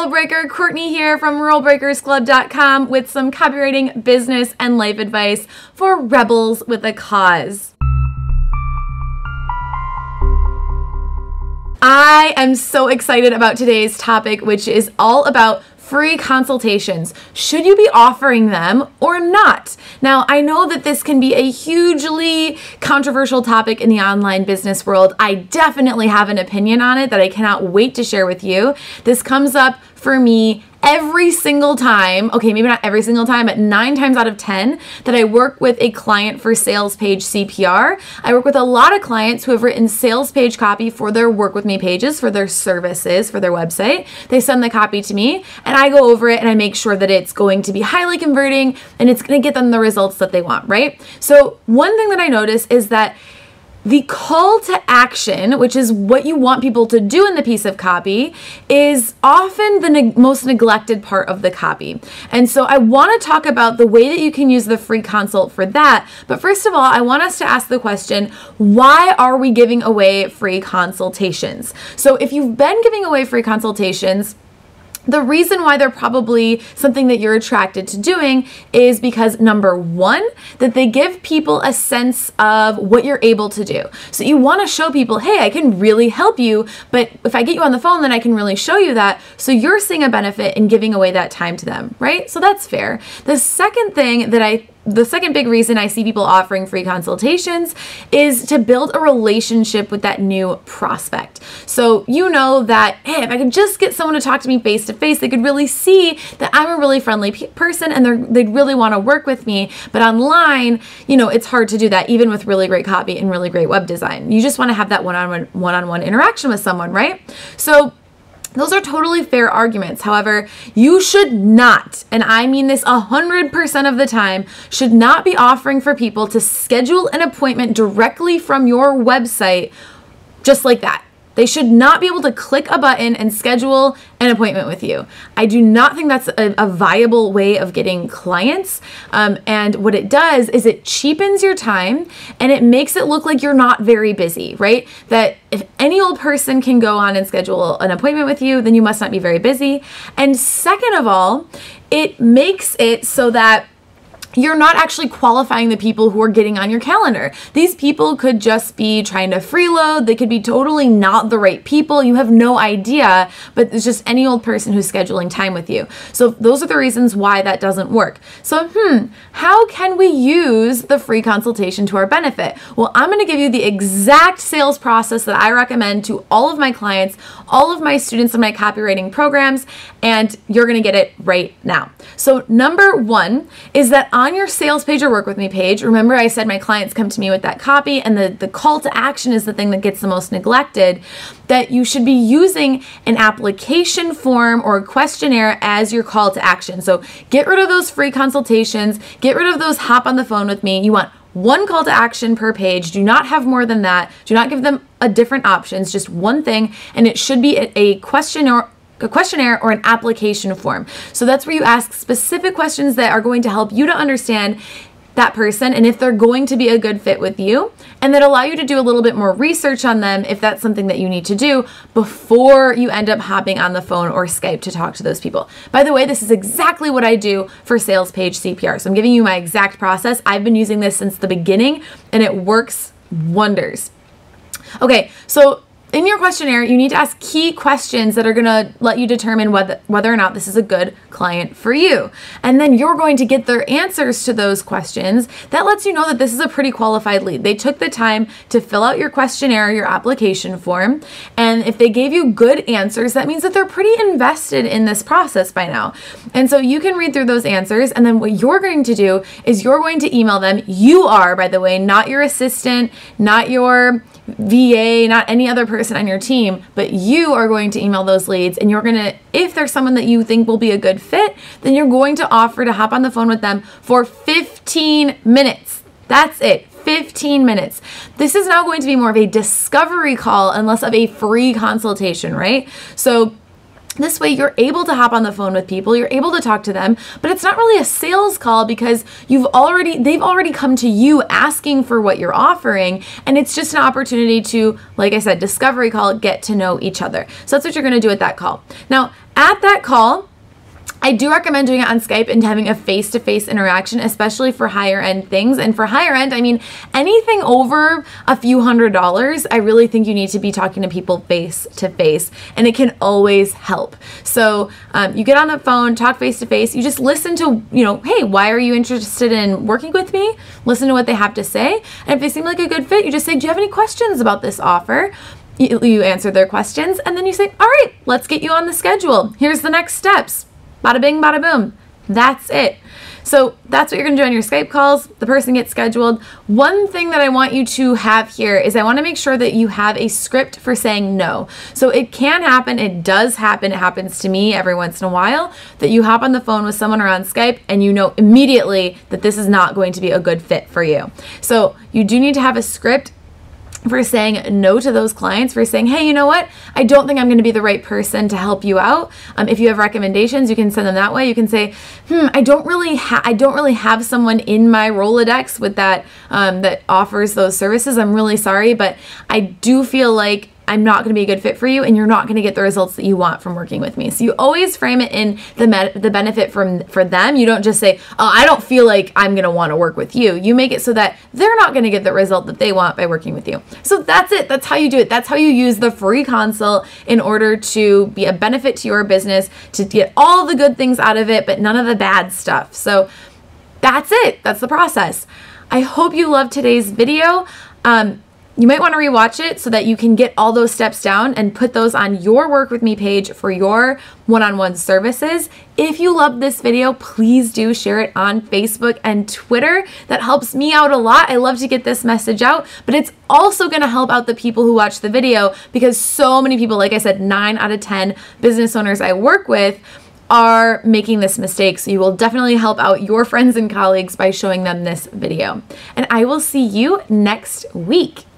Rule Breaker. Courtney here from RuleBreakersClub.com with some copywriting, business, and life advice for rebels with a cause. I am so excited about today's topic, which is all about free consultations. Should you be offering them or not? Now, I know that this can be a hugely controversial topic in the online business world. I definitely have an opinion on it that I cannot wait to share with you. This comes up for me every single time, okay, maybe not every single time, but 9 times out of 10 that I work with a client for sales page CPR. I work with a lot of clients who have written sales page copy for their work with me pages, for their services, for their website. They send the copy to me and I go over it and I make sure that it's going to be highly converting and it's going to get them the results that they want, right? So one thing that I notice is that the call to action, which is what you want people to do in the piece of copy, is often the most neglected part of the copy. And so I want to talk about the way that you can use the free consult for that. But first of all, I want us to ask the question, why are we giving away free consultations? So if you've been giving away free consultations, the reason why they're probably something that you're attracted to doing is because, number one, that they give people a sense of what you're able to do. So you want to show people, hey, I can really help you, but if I get you on the phone, then I can really show you that. So you're seeing a benefit in giving away that time to them, right? So that's fair. The second big reason I see people offering free consultations is to build a relationship with that new prospect. So you know that, hey, if I could just get someone to talk to me face to face, they could really see that I'm a really friendly person and they'd really want to work with me. But online, you know, it's hard to do that even with really great copy and really great web design. You just want to have that one-on-one interaction with someone, right? So those are totally fair arguments. However, you should not, and I mean this 100% of the time, should not be offering for people to schedule an appointment directly from your website just like that. They should not be able to click a button and schedule an appointment with you. I do not think that's a viable way of getting clients. And what it does is it cheapens your time and it makes it look like you're not very busy, right? That if any old person can go on and schedule an appointment with you, then you must not be very busy. And second of all, it makes it so that you're not actually qualifying the people who are getting on your calendar. These people could just be trying to freeload. They could be totally not the right people. You have no idea, but it's just any old person who's scheduling time with you. So those are the reasons why that doesn't work. So, how can we use the free consultation to our benefit? Well, I'm going to give you the exact sales process that I recommend to all of my clients, all of my students in my copywriting programs, and you're going to get it right now. So number one is that on your sales page or work with me page, remember I said my clients come to me with that copy and the call to action is the thing that gets the most neglected, that you should be using an application form or a questionnaire as your call to action. So get rid of those free consultations, get rid of those hop on the phone with me. You want one call to action per page. Do not have more than that. Do not give them different options, just one thing, and it should be a questionnaire or an application form. So that's where you ask specific questions that are going to help you to understand that person and if they're going to be a good fit with you, and that allow you to do a little bit more research on them if that's something that you need to do before you end up hopping on the phone or Skype to talk to those people. By the way, this is exactly what I do for sales page CPR. So I'm giving you my exact process. I've been using this since the beginning and it works wonders. Okay, so in your questionnaire, you need to ask key questions that are going to let you determine whether or not this is a good client for you. And then you're going to get their answers to those questions. That lets you know that this is a pretty qualified lead. They took the time to fill out your questionnaire, your application form. And if they gave you good answers, that means that they're pretty invested in this process by now. And so you can read through those answers. And then what you're going to do is you're going to email them. You are, by the way, not your assistant, not your VA, not any other person on your team, but you are going to email those leads, and you're going to, if there's someone that you think will be a good fit, then you're going to offer to hop on the phone with them for 15 minutes. That's it. 15 minutes. This is now going to be more of a discovery call and less of a free consultation, right? So this way you're able to hop on the phone with people, you're able to talk to them, but it's not really a sales call because they've already come to you asking for what you're offering, and it's just an opportunity to, like I said, discovery call, get to know each other. So that's what you're going to do at that call. Now, at that call, I do recommend doing it on Skype and having a face-to-face interaction, especially for higher end things. And for higher end, I mean, anything over a few $100s, I really think you need to be talking to people face-to-face, and it can always help. So you get on the phone, talk face-to-face, you just listen to, hey, why are you interested in working with me? Listen to what they have to say. And if they seem like a good fit, you just say, do you have any questions about this offer? You answer their questions, and then you say, all right, let's get you on the schedule. Here's the next steps. Bada bing, bada boom. That's it. So that's what you're going to do on your Skype calls. The person gets scheduled. One thing that I want you to have here is I want to make sure that you have a script for saying no. So it can happen. It does happen. It happens to me every once in a while that you hop on the phone with someone or on Skype and you know immediately that this is not going to be a good fit for you. So you do need to have a script for saying no to those clients, for saying, hey, you know what? I don't think I'm going to be the right person to help you out. If you have recommendations, you can send them that way. You can say, I don't really have someone in my Rolodex with that that offers those services. I'm really sorry, but I do feel like I'm not going to be a good fit for you, and you're not going to get the results that you want from working with me. So you always frame it in the benefit for them. You don't just say, oh, I don't feel like I'm going to want to work with you. You make it so that they're not going to get the result that they want by working with you. So that's it. That's how you do it. That's how you use the free consult in order to be a benefit to your business, to get all the good things out of it, but none of the bad stuff. So that's it. That's the process. I hope you loved today's video. You might want to rewatch it so that you can get all those steps down and put those on your Work With Me page for your one-on-one services. If you loved this video, please do share it on Facebook and Twitter. That helps me out a lot. I love to get this message out, but it's also going to help out the people who watch the video because so many people, like I said, 9 out of 10 business owners I work with are making this mistake. So you will definitely help out your friends and colleagues by showing them this video. And I will see you next week.